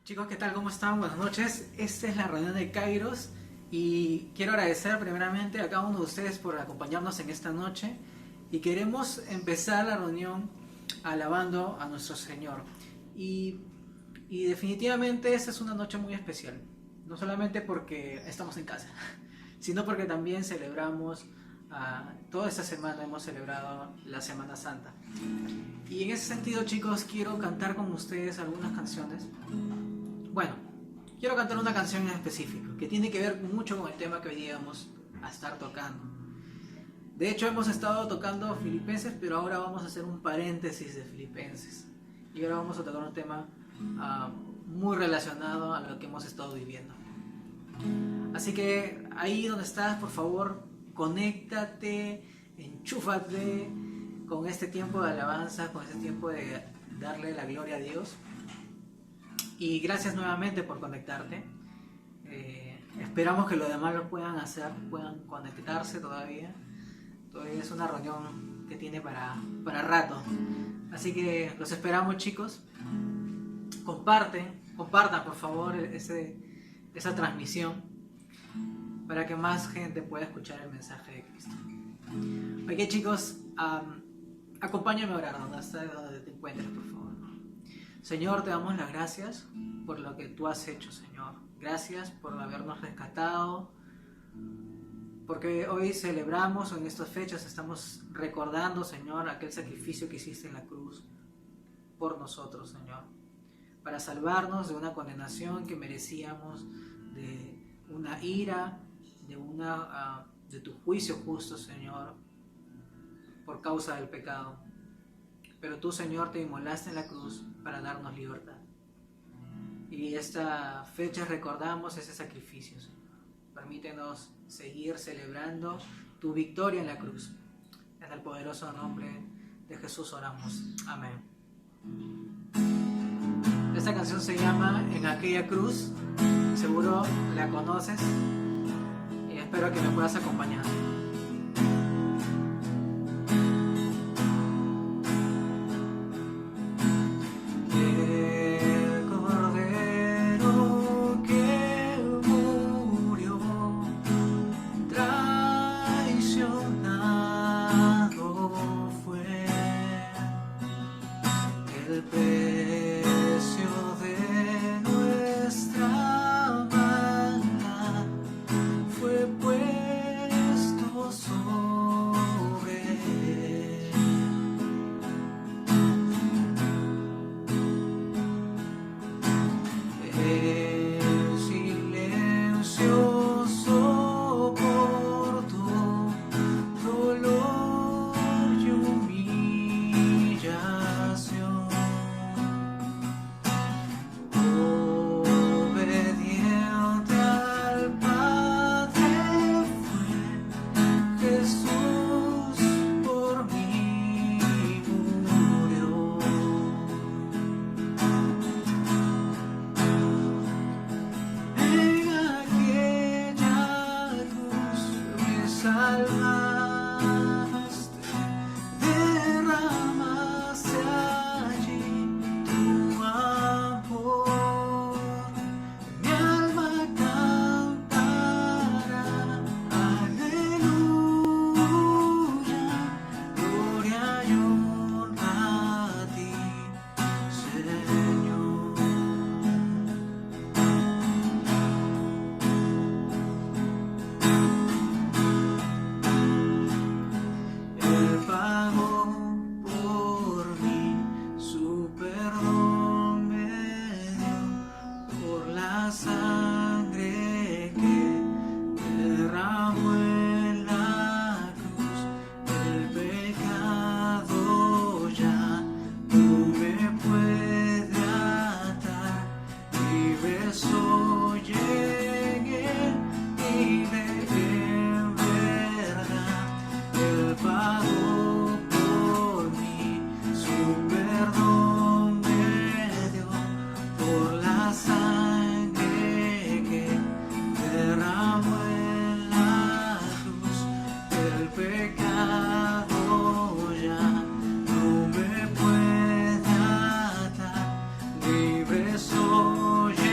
Chicos, ¿qué tal? ¿Cómo están? Buenas noches. Esta es la reunión de Kairos y quiero agradecer primeramente a cada uno de ustedes por acompañarnos en esta noche y queremos empezar la reunión alabando a nuestro Señor. Y, y definitivamente esta es una noche muy especial, no solamente porque estamos en casa, sino porque también celebramos, toda esta semana hemos celebrado la Semana Santa. Y en ese sentido, chicos, quiero cantar con ustedes algunas canciones. Bueno, quiero cantar una canción en específico que tiene que ver mucho con el tema que hoy día vamos a estar tocando. De hecho, hemos estado tocando Filipenses, pero ahora vamos a hacer un paréntesis de Filipenses. Y ahora vamos a tocar un tema muy relacionado a lo que hemos estado viviendo. Así que ahí donde estás, por favor, conéctate, enchúfate con este tiempo de alabanza, con este tiempo de darle la gloria a Dios. Y gracias nuevamente por conectarte. Esperamos que los demás lo puedan hacer, puedan conectarse todavía. Todavía es una reunión que tiene para rato. Así que los esperamos, chicos. Compartan por favor esa transmisión para que más gente pueda escuchar el mensaje de Cristo. Ok, chicos, acompáñame a orar donde te encuentres, por favor. Señor, te damos las gracias por lo que tú has hecho, Señor. Gracias por habernos rescatado, porque hoy celebramos, o en estas fechas estamos recordando, Señor, aquel sacrificio que hiciste en la cruz por nosotros, Señor, para salvarnos de una condenación que merecíamos, de una ira, de tu juicio justo, Señor, por causa del pecado. Pero tú, Señor, te inmolaste en la cruz para darnos libertad. Y esta fecha recordamos ese sacrificio, Señor. Permítenos seguir celebrando tu victoria en la cruz. En el poderoso nombre de Jesús oramos. Amén. Esta canción se llama En aquella cruz. Seguro la conoces y espero que me puedas acompañar. Soy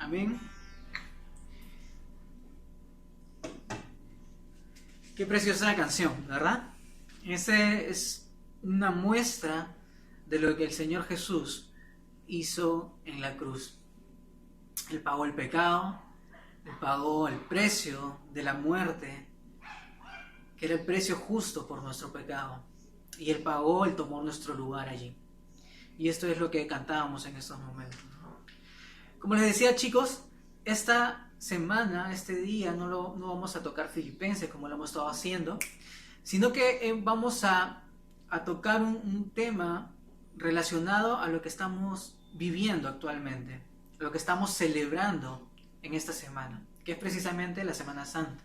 Amén. Qué preciosa canción, ¿verdad? Esa es una muestra de lo que el Señor Jesús hizo en la cruz. Él pagó el pecado, Él pagó el precio de la muerte, que era el precio justo por nuestro pecado. Y Él pagó, Él tomó nuestro lugar allí. Y esto es lo que cantábamos en estos momentos, ¿no? Como les decía, chicos, esta semana, este día, no vamos a tocar Filipenses como lo hemos estado haciendo, sino que vamos a tocar un tema relacionado a lo que estamos viviendo actualmente, lo que estamos celebrando en esta semana, que es precisamente la Semana Santa,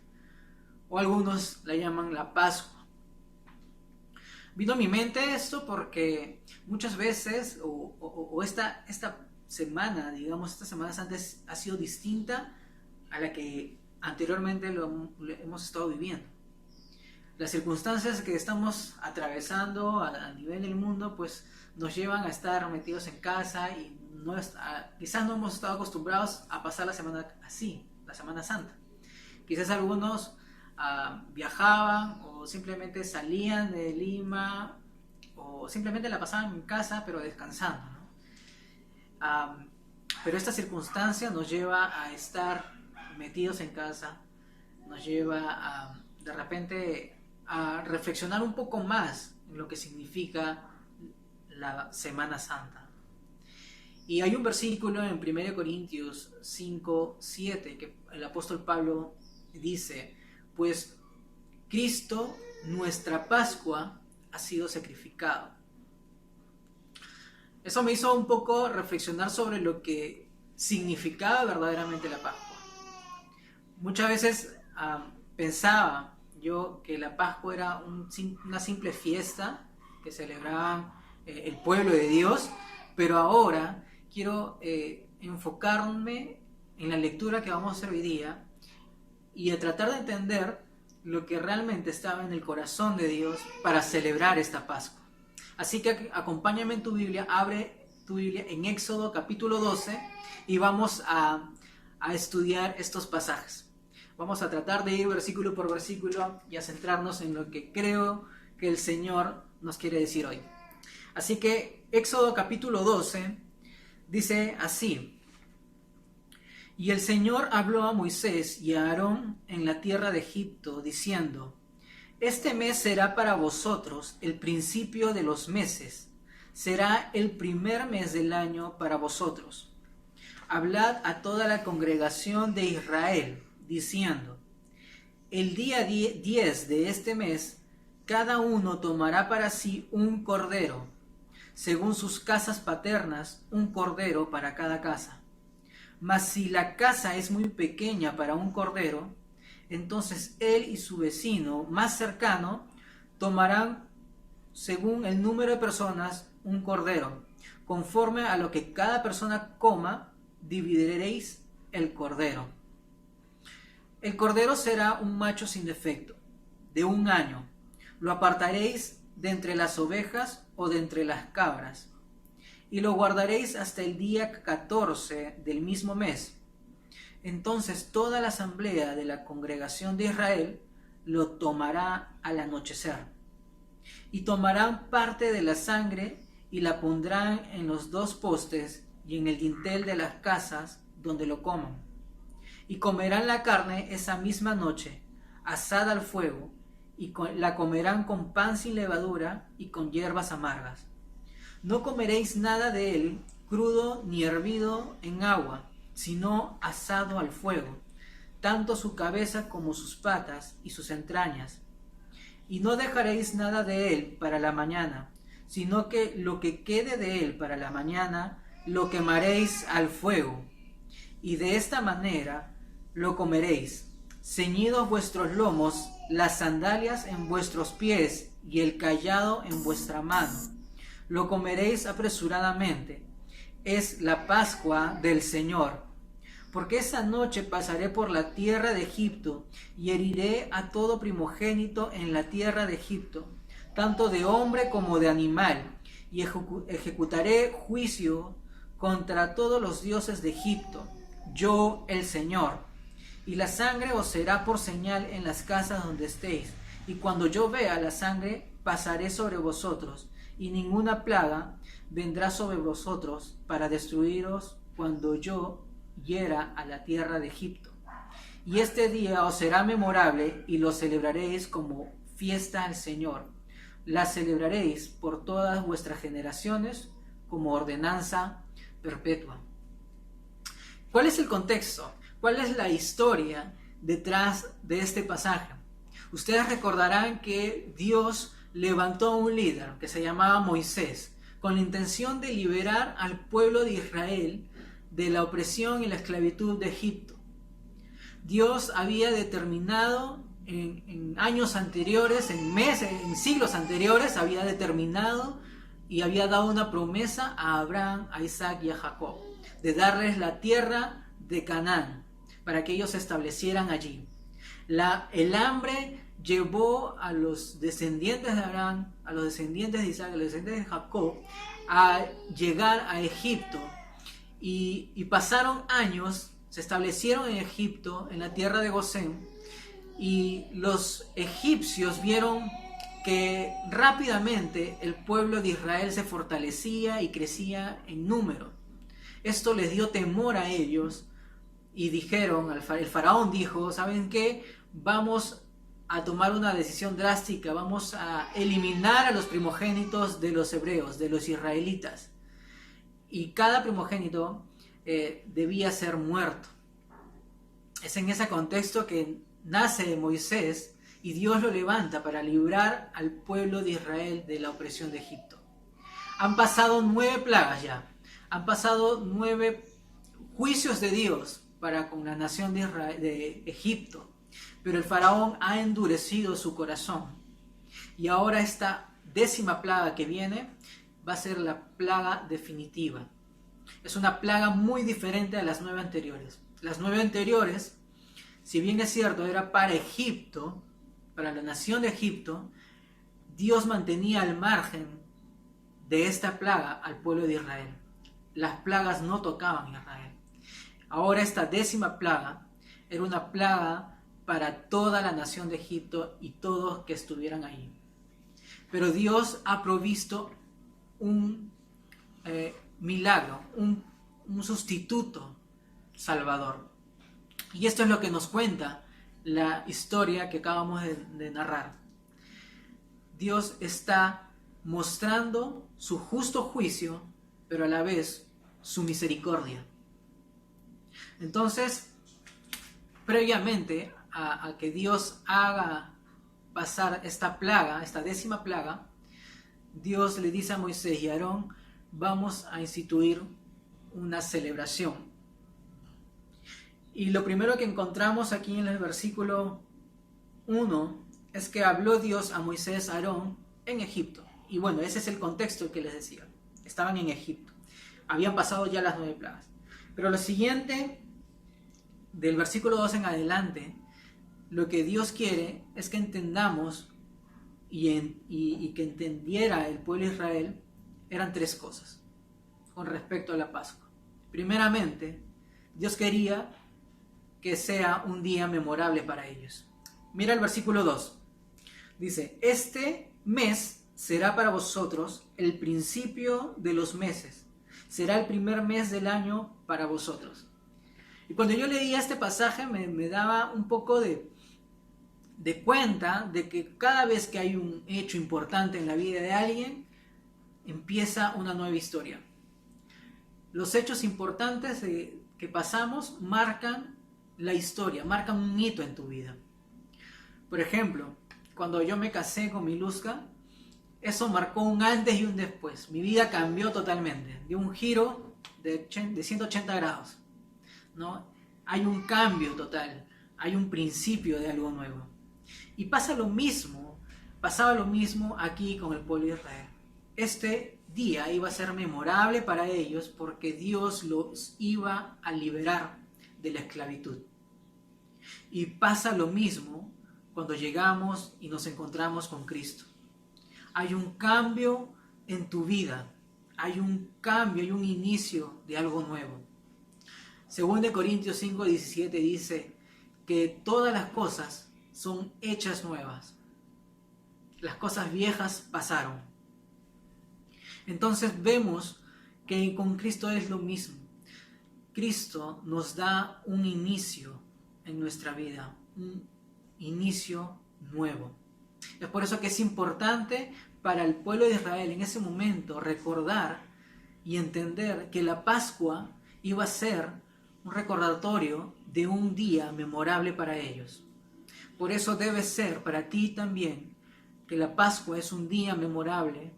o algunos la llaman la Pascua. Vino a mi mente esto porque muchas veces, esta semana, digamos, esta Semana Santa ha sido distinta a la que anteriormente lo hemos estado viviendo. Las circunstancias que estamos atravesando a nivel del mundo, pues nos llevan a estar metidos en casa y quizás no hemos estado acostumbrados a pasar la semana así, la Semana Santa. Quizás algunos viajaban o simplemente salían de Lima o simplemente la pasaban en casa pero descansando, ¿no? Pero esta circunstancia nos lleva a estar metidos en casa, nos lleva de repente a reflexionar un poco más en lo que significa la Semana Santa. Y hay un versículo en 1 Corintios 5:7 que el apóstol Pablo dice: pues Cristo, nuestra Pascua, ha sido sacrificado. Eso me hizo un poco reflexionar sobre lo que significaba verdaderamente la Pascua. Muchas veces pensaba yo que la Pascua era una simple fiesta que celebraban el pueblo de Dios, pero ahora quiero enfocarme en la lectura que vamos a hacer hoy día y a tratar de entender lo que realmente estaba en el corazón de Dios para celebrar esta Pascua. Así que acompáñame en tu Biblia, abre tu Biblia en Éxodo capítulo 12 y vamos a estudiar estos pasajes. Vamos a tratar de ir versículo por versículo y a centrarnos en lo que creo que el Señor nos quiere decir hoy. Así que Éxodo capítulo 12 dice así: y el Señor habló a Moisés y a Aarón en la tierra de Egipto, diciendo: este mes será para vosotros el principio de los meses, será el primer mes del año para vosotros. Hablad a toda la congregación de Israel, diciendo: el día 10 de este mes, cada uno tomará para sí un cordero, según sus casas paternas, un cordero para cada casa. Mas si la casa es muy pequeña para un cordero, entonces él y su vecino más cercano tomarán, según el número de personas, un cordero. Conforme a lo que cada persona coma, dividiréis el cordero. El cordero será un macho sin defecto, de 1 año. Lo apartaréis de entre las ovejas o de entre las cabras, y lo guardaréis hasta el día 14 del mismo mes. Entonces toda la asamblea de la congregación de Israel lo tomará al anochecer, y tomarán parte de la sangre y la pondrán en los 2 postes y en el dintel de las casas donde lo coman. Y comerán la carne esa misma noche, asada al fuego, y la comerán con pan sin levadura y con hierbas amargas. No comeréis nada de él crudo ni hervido en agua, sino asado al fuego, tanto su cabeza como sus patas y sus entrañas. Y no dejaréis nada de él para la mañana, sino que lo que quede de él para la mañana lo quemaréis al fuego. Y de esta manera lo comeréis, ceñidos vuestros lomos, las sandalias en vuestros pies y el cayado en vuestra mano. Lo comeréis apresuradamente. Es la Pascua del Señor. Porque esa noche pasaré por la tierra de Egipto y heriré a todo primogénito en la tierra de Egipto, tanto de hombre como de animal, y ejecutaré juicio contra todos los dioses de Egipto. yo el Señor. Y la sangre os será por señal en las casas donde estéis. Y cuando yo vea la sangre, pasaré sobre vosotros, y ninguna plaga vendrá sobre vosotros para destruiros cuando yo hiera a la tierra de Egipto. Y este día os será memorable y lo celebraréis como fiesta al Señor. La celebraréis por todas vuestras generaciones como ordenanza perpetua. ¿Cuál es el contexto? ¿Cuál es la historia detrás de este pasaje? Ustedes recordarán que Dios levantó a un líder que se llamaba Moisés con la intención de liberar al pueblo de Israel de la opresión y la esclavitud de Egipto. Dios había determinado en años anteriores, en siglos anteriores, había determinado y había dado una promesa a Abraham, a Isaac y a Jacob, de darles la tierra de Canaán, para que ellos se establecieran allí. El hambre llevó a los descendientes de Abraham, a los descendientes de Isaac, a los descendientes de Jacob, a llegar a Egipto. Y pasaron años, se establecieron en Egipto, en la tierra de Gosén, y los egipcios vieron que rápidamente el pueblo de Israel se fortalecía y crecía en número. Esto les dio temor a ellos y dijeron, el faraón dijo, ¿saben qué? Vamos a tomar una decisión drástica, vamos a eliminar a los primogénitos de los hebreos, de los israelitas. Y cada primogénito debía ser muerto. Es en ese contexto que nace Moisés y Dios lo levanta para librar al pueblo de Israel de la opresión de Egipto. Han pasado 9 plagas ya, han pasado 9 juicios de Dios para con la nación de Egipto, pero el faraón ha endurecido su corazón y ahora esta 10ª plaga que viene va a ser la plaga definitiva. Es una plaga muy diferente a las 9 anteriores. Las 9 anteriores, si bien es cierto, era para Egipto, para la nación de Egipto, Dios mantenía al margen de esta plaga al pueblo de Israel. Las plagas no tocaban a Israel. Ahora esta 10ª plaga era una plaga para toda la nación de Egipto y todos que estuvieran ahí. Pero Dios ha provisto un milagro, un sustituto salvador. Y esto es lo que nos cuenta la historia que acabamos de narrar. Dios está mostrando su justo juicio, pero a la vez su misericordia. Entonces, previamente a que Dios haga pasar esta plaga, esta 10ª plaga, Dios le dice a Moisés y a Aarón, vamos a instituir una celebración. Y lo primero que encontramos aquí en el versículo 1 es que habló Dios a Moisés, a Aarón, en Egipto. Y bueno, ese es el contexto que les decía. Estaban en Egipto. Habían pasado ya las 9 plagas. Pero lo siguiente, del versículo 2 en adelante, lo que Dios quiere es que entendamos y que entendiera el pueblo de Israel, eran 3 cosas con respecto a la Pascua. Primeramente, Dios quería que sea un día memorable para ellos. Mira el versículo 2. Dice, este mes será para vosotros el principio de los meses. Será el primer mes del año para vosotros. Y cuando yo leía este pasaje me daba un poco de cuenta de que cada vez que hay un hecho importante en la vida de alguien, empieza una nueva historia. Los hechos importantes que pasamos marcan la historia, marcan un hito en tu vida. Por ejemplo, cuando yo me casé con Miluska, eso marcó un antes y un después. Mi vida cambió totalmente, dio un giro de 180 grados, ¿no? Hay un cambio total, hay un principio de algo nuevo. Y pasaba lo mismo aquí con el pueblo de Israel. Este día iba a ser memorable para ellos porque Dios los iba a liberar de la esclavitud. Y pasa lo mismo cuando llegamos y nos encontramos con Cristo. Hay un cambio en tu vida, hay un cambio, hay un inicio de algo nuevo. Según de Corintios 5:17 dice que todas las cosas son hechas nuevas. Las cosas viejas pasaron. Entonces vemos que con Cristo es lo mismo. Cristo nos da un inicio en nuestra vida, un inicio nuevo. Es por eso que es importante para el pueblo de Israel en ese momento recordar y entender que la Pascua iba a ser un recordatorio de un día memorable para ellos. Por eso debe ser para ti también que la Pascua es un día memorable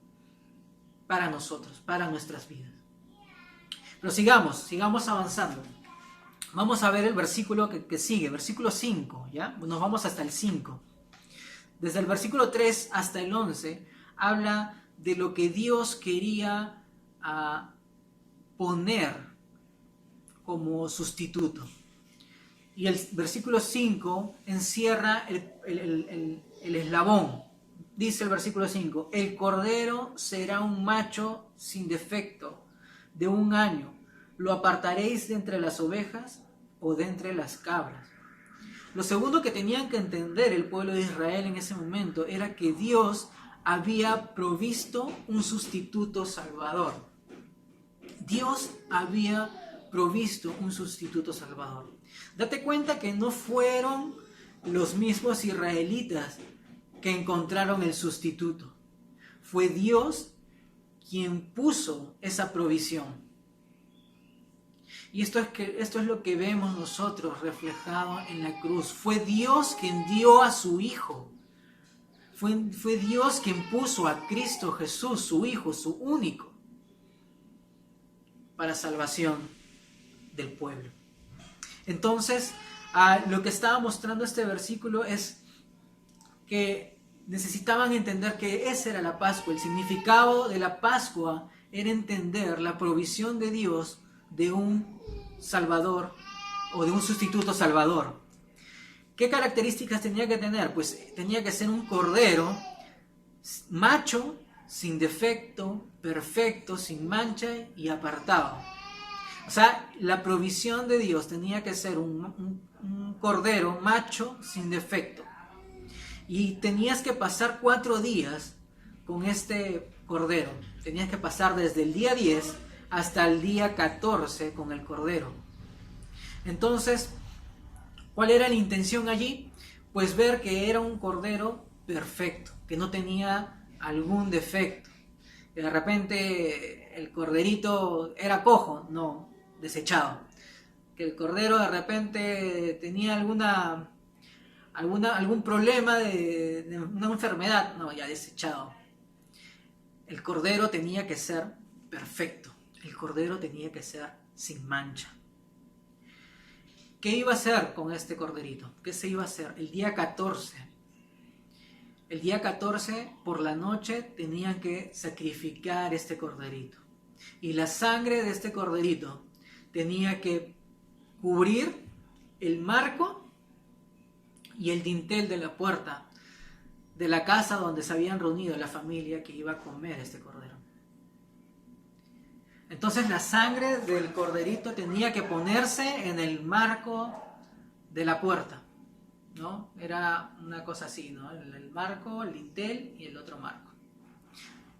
para nosotros, para nuestras vidas. Pero sigamos avanzando. Vamos a ver el versículo que sigue, versículo 5, ¿ya? Nos vamos hasta el 5. Desde el versículo 3 hasta el 11 habla de lo que Dios quería poner como sustituto. Y el versículo 5 encierra el eslabón. Dice el versículo 5, el cordero será un macho sin defecto de 1 año. ¿Lo apartaréis de entre las ovejas o de entre las cabras? Lo segundo que tenían que entender el pueblo de Israel en ese momento era que Dios había provisto un sustituto salvador. Dios había provisto un sustituto salvador. Date cuenta que no fueron los mismos israelitas que encontraron el sustituto. Fue Dios quien puso esa provisión. Y esto es lo que vemos nosotros reflejado en la cruz. Fue Dios quien dio a su Hijo. Fue Dios quien puso a Cristo Jesús, su Hijo, su único, para salvación del pueblo. Entonces, lo que estaba mostrando este versículo es que necesitaban entender que esa era la Pascua. El significado de la Pascua era entender la provisión de Dios de un Salvador o de un sustituto Salvador. ¿Qué características tenía que tener? Pues tenía que ser un cordero macho, sin defecto, perfecto, sin mancha y apartado. O sea, la provisión de Dios tenía que ser un cordero macho, sin defecto. Y tenías que pasar 4 días con este cordero. Tenías que pasar desde el día 10 hasta el día 14 con el cordero. Entonces, ¿cuál era la intención allí? Pues ver que era un cordero perfecto, que no tenía algún defecto. Que de repente el corderito era cojo, no, desechado. Que el cordero de repente tenía algún problema de una enfermedad, no, ya desechado. El cordero tenía que ser perfecto. El cordero tenía que ser sin mancha. ¿Qué iba a hacer con este corderito? ¿Qué se iba a hacer? El día 14. El día 14 por la noche tenían que sacrificar este corderito. Y la sangre de este corderito tenía que cubrir el marco y el dintel de la puerta de la casa donde se habían reunido la familia que iba a comer este cordero. Entonces la sangre del corderito tenía que ponerse en el marco de la puerta, ¿no? Era una cosa así, ¿no? El marco, el dintel y el otro marco.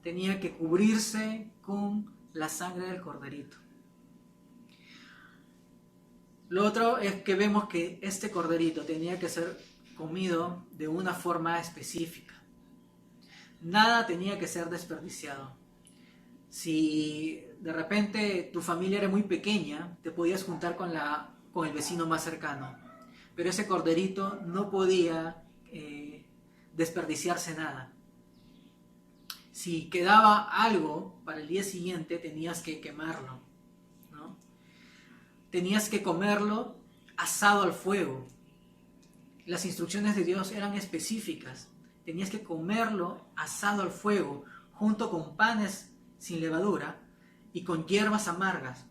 Tenía que cubrirse con la sangre del corderito. Lo otro es que vemos que este corderito tenía que ser comido de una forma específica. Nada tenía que ser desperdiciado. Si de repente tu familia era muy pequeña, te podías juntar con el vecino más cercano. Pero ese corderito no podía desperdiciarse nada. Si quedaba algo para el día siguiente, tenías que quemarlo, ¿no? Tenías que comerlo asado al fuego. Las instrucciones de Dios eran específicas. Tenías que comerlo asado al fuego, junto con panes sin levadura y con hierbas amargas.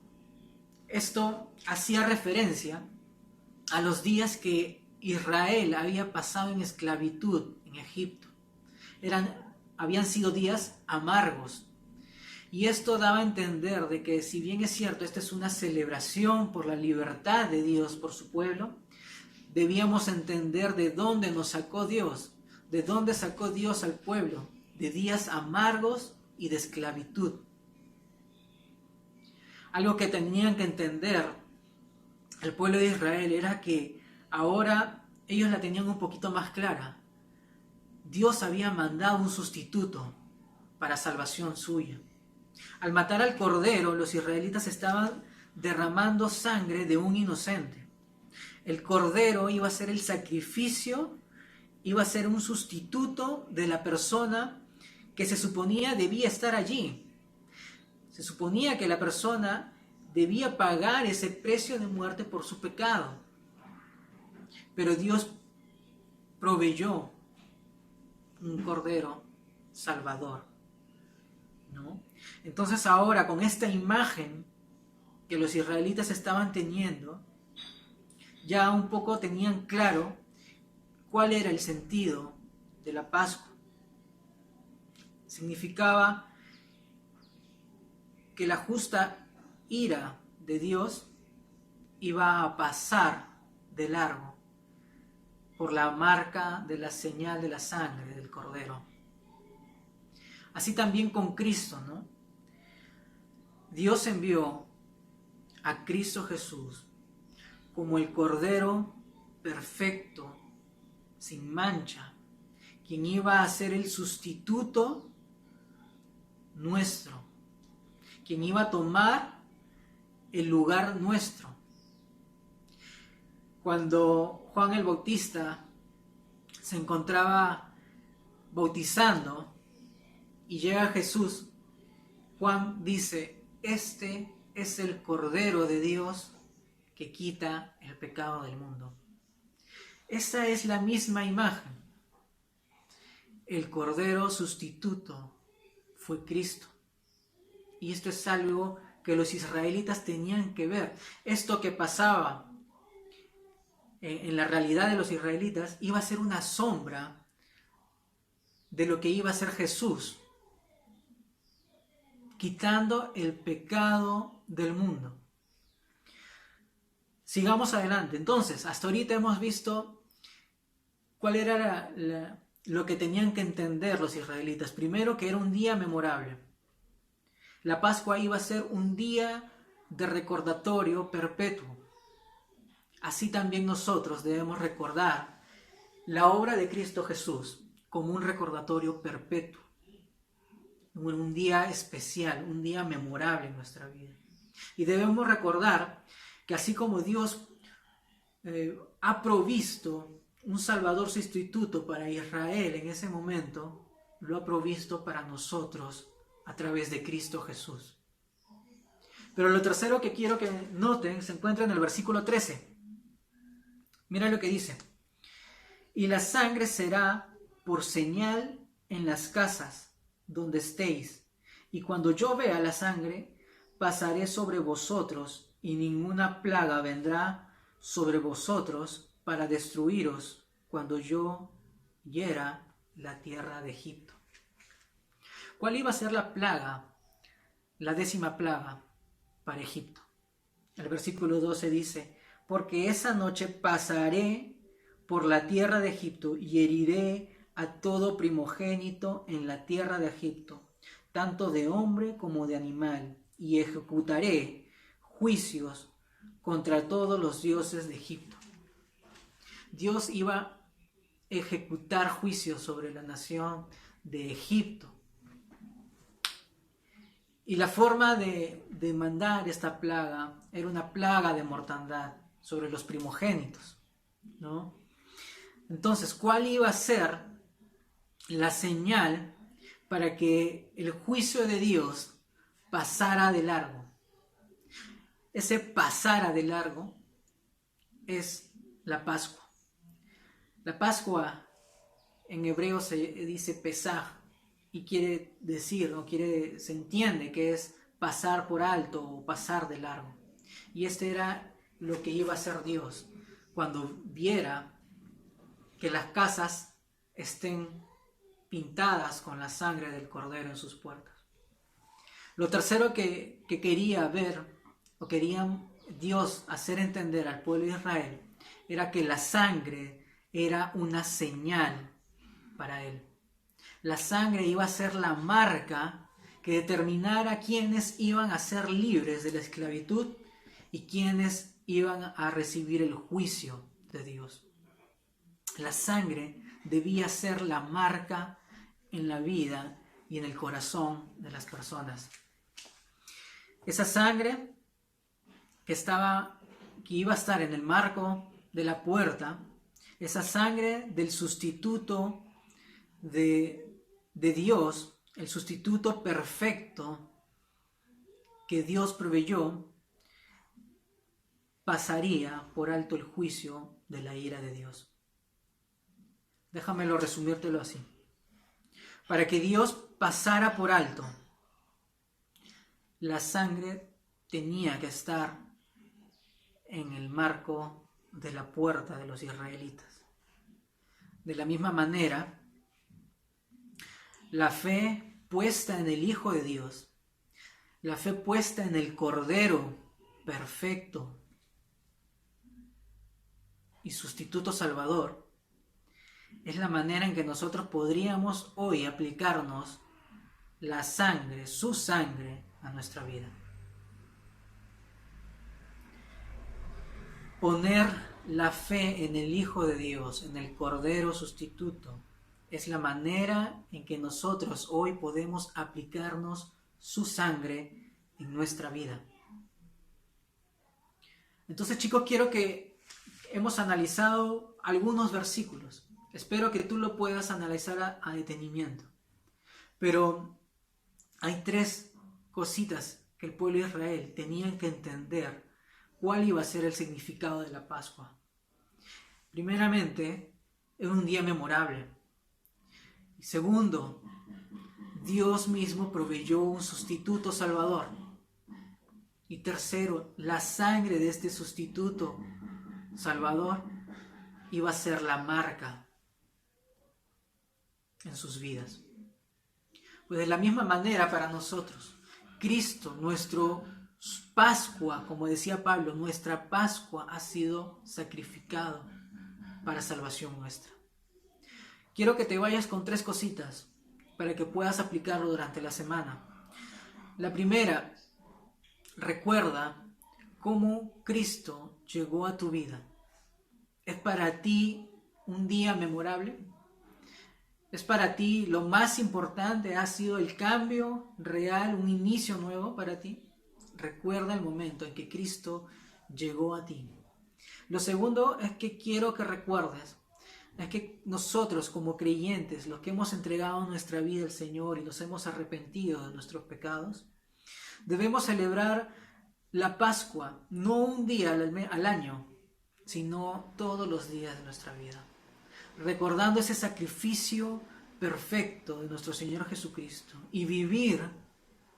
Esto hacía referencia a los días que Israel había pasado en esclavitud en Egipto. Habían sido días amargos. Y esto daba a entender de que, si bien es cierto, esta es una celebración por la libertad de Dios por su pueblo, debíamos entender de dónde nos sacó Dios, de dónde sacó Dios al pueblo, de días amargos y de esclavitud. Algo que tenían que entender el pueblo de Israel era que ahora ellos la tenían un poquito más clara. Dios había mandado un sustituto para salvación suya. Al matar al cordero, los israelitas estaban derramando sangre de un inocente. El cordero iba a ser el sacrificio, iba a ser un sustituto de la persona que se suponía debía estar allí. Se suponía que la persona debía pagar ese precio de muerte por su pecado. Pero Dios proveyó un cordero salvador, ¿no? Entonces ahora, con esta imagen que los israelitas estaban teniendo, ya un poco tenían claro cuál era el sentido de la Pascua. Significaba que la justa ira de Dios iba a pasar de largo por la marca de la señal de la sangre del Cordero. Así también con Cristo, ¿no? Dios envió a Cristo Jesús como el Cordero perfecto, sin mancha, quien iba a ser el sustituto nuestro, quien iba a tomar el lugar nuestro. Cuando Juan el Bautista se encontraba bautizando y llega Jesús, Juan dice: este es el Cordero de Dios que quita el pecado del mundo. Esa es la misma imagen. El Cordero sustituto fue Cristo. Y esto es algo que los israelitas tenían que ver. Esto que pasaba en la realidad de los israelitas iba a ser una sombra de lo que iba a ser Jesús, quitando el pecado del mundo. Sigamos adelante. Entonces, hasta ahorita hemos visto cuál era lo que tenían que entender los israelitas. Primero, que era un día memorable. La Pascua iba a ser un día de recordatorio perpetuo. Así también nosotros debemos recordar la obra de Cristo Jesús como un recordatorio perpetuo. Un día especial, un día memorable en nuestra vida. Y debemos recordar que así como Dios ha provisto un Salvador sustituto para Israel en ese momento, lo ha provisto para nosotros a través de Cristo Jesús. Pero lo tercero que quiero que noten se encuentra en el versículo 13. Mira lo que dice: y la sangre será por señal en las casas donde estéis, y cuando yo vea la sangre, pasaré sobre vosotros, y ninguna plaga vendrá sobre vosotros para destruiros cuando yo hiera la tierra de Egipto. ¿Cuál iba a ser la plaga, la 10ª plaga para Egipto? El versículo 12 dice: porque esa noche pasaré por la tierra de Egipto y heriré a todo primogénito en la tierra de Egipto, tanto de hombre como de animal, y ejecutaré juicios contra todos los dioses de Egipto. Dios iba a ejecutar juicios sobre la nación de Egipto. Y la forma de mandar esta plaga era una plaga de mortandad sobre los primogénitos, ¿no? Entonces, ¿cuál iba a ser la señal para que el juicio de Dios pasara de largo? Ese pasara de largo es la Pascua. La Pascua en hebreo se dice Pesaj y quiere decir, se entiende que es pasar por alto o pasar de largo. Y este era lo que iba a hacer Dios cuando viera que las casas estén pintadas con la sangre del Cordero en sus puertas. Lo tercero que quería ver, o quería Dios hacer entender al pueblo de Israel, era que la sangre era una señal para él. La sangre iba a ser la marca que determinara quiénes iban a ser libres de la esclavitud y quiénes iban a recibir el juicio de Dios. La sangre debía ser la marca en la vida y en el corazón de las personas. Esa sangre que iba a estar en el marco de la puerta, esa sangre del sustituto de Dios, el sustituto perfecto que Dios proveyó, pasaría por alto el juicio de la ira de Dios. Déjamelo resumírtelo así. Para que Dios pasara por alto, la sangre tenía que estar en el marco de la puerta de los israelitas. De la misma manera, la fe puesta en el Hijo de Dios, la fe puesta en el Cordero perfecto y sustituto salvador, es la manera en que nosotros podríamos hoy aplicarnos la sangre, su sangre, a nuestra vida. Poner la fe en el Hijo de Dios, en el Cordero sustituto, es la manera en que nosotros hoy podemos aplicarnos su sangre en nuestra vida. Entonces, chicos, quiero que hemos analizado algunos versículos. Espero que tú lo puedas analizar a detenimiento. Pero hay 3 cositas que el pueblo de Israel tenían que entender cuál iba a ser el significado de la Pascua. Primeramente, era un día memorable. Y segundo, Dios mismo proveyó un sustituto salvador. Y tercero, la sangre de este sustituto salvador iba a ser la marca en sus vidas. Pues de la misma manera para nosotros, Cristo, nuestro Pascua, como decía Pablo, nuestra Pascua ha sido sacrificado para salvación nuestra. Quiero que te vayas con 3 cositas para que puedas aplicarlo durante la semana. La primera, recuerda cómo Cristo llegó a tu vida. ¿Es para ti un día memorable? ¿Es para ti lo más importante? ¿Ha sido el cambio real, un inicio nuevo para ti? Recuerda el momento en que Cristo llegó a ti. Lo segundo es que quiero que recuerdes, es que nosotros como creyentes, los que hemos entregado nuestra vida al Señor y nos hemos arrepentido de nuestros pecados, debemos celebrar la Pascua no un día al año, sino todos los días de nuestra vida, recordando ese sacrificio perfecto de nuestro Señor Jesucristo y vivir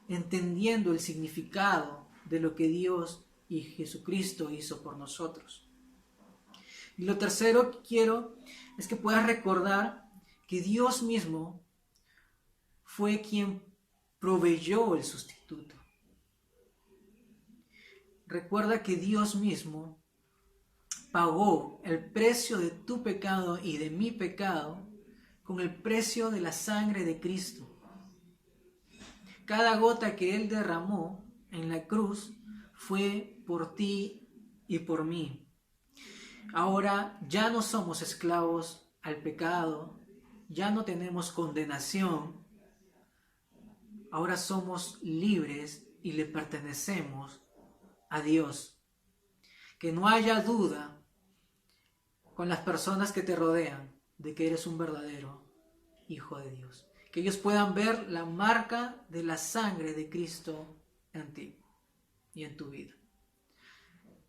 entendiendo el significado de lo que Dios y Jesucristo hizo por nosotros. Y lo tercero que quiero es que puedas recordar que Dios mismo fue quien proveyó el sustituto. Recuerda que Dios mismo pagó el precio de tu pecado y de mi pecado con el precio de la sangre de Cristo. Cada gota que Él derramó en la cruz fue por ti y por mí. Ahora ya no somos esclavos al pecado, ya no tenemos condenación, ahora somos libres y le pertenecemos a Dios. Que no haya duda con las personas que te rodean de que eres un verdadero hijo de Dios. Que ellos puedan ver la marca de la sangre de Cristo en ti y en tu vida.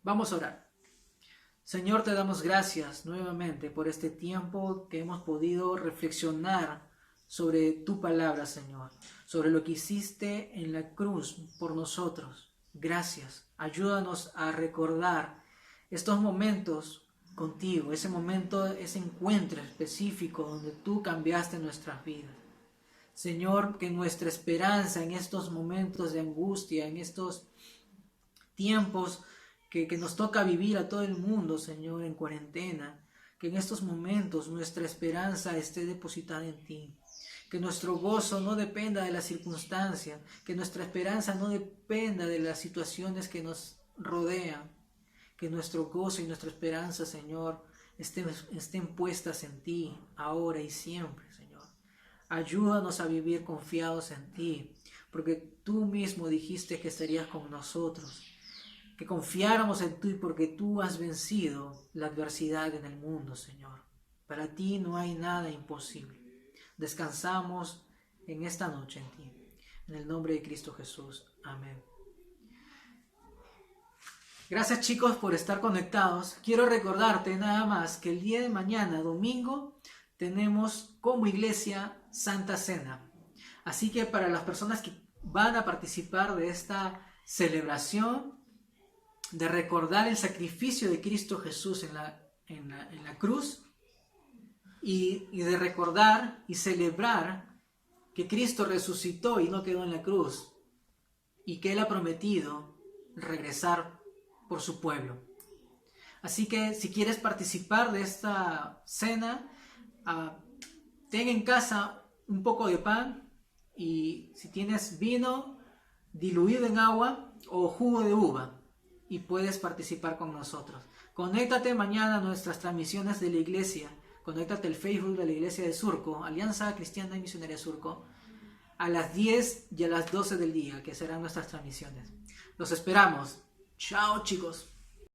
Vamos a orar. Señor, te damos gracias nuevamente por este tiempo que hemos podido reflexionar sobre tu palabra, Señor, sobre lo que hiciste en la cruz por nosotros. Gracias. Ayúdanos a recordar estos momentos contigo, ese momento, ese encuentro específico donde tú cambiaste nuestras vidas. Señor, que nuestra esperanza en estos momentos de angustia, en estos tiempos que nos toca vivir a todo el mundo, Señor, en cuarentena, que en estos momentos nuestra esperanza esté depositada en ti. Que nuestro gozo no dependa de la circunstancia, que nuestra esperanza no dependa de las situaciones que nos rodean, que nuestro gozo y nuestra esperanza, Señor, estén puestas en ti, ahora y siempre, Señor. Ayúdanos a vivir confiados en ti, porque tú mismo dijiste que estarías con nosotros, que confiáramos en ti porque tú has vencido la adversidad en el mundo, Señor. Para ti no hay nada imposible. Descansamos en esta noche en ti. En el nombre de Cristo Jesús. Amén. Gracias, chicos, por estar conectados. Quiero recordarte nada más que el día de mañana, domingo, tenemos como iglesia Santa Cena. Así que para las personas que van a participar de esta celebración, de recordar el sacrificio de Cristo Jesús en la cruz, y de recordar y celebrar que Cristo resucitó y no quedó en la cruz, y que Él ha prometido regresar por su pueblo. Así que si quieres participar de esta cena, ten en casa un poco de pan, y si tienes vino diluido en agua o jugo de uva, y puedes participar con nosotros. Conéctate mañana a nuestras transmisiones de la iglesia. Conéctate al Facebook de la Iglesia de Surco, Alianza Cristiana y Misionaria Surco, a las 10 y a las 12 del día, que serán nuestras transmisiones. Los esperamos. Chao, chicos.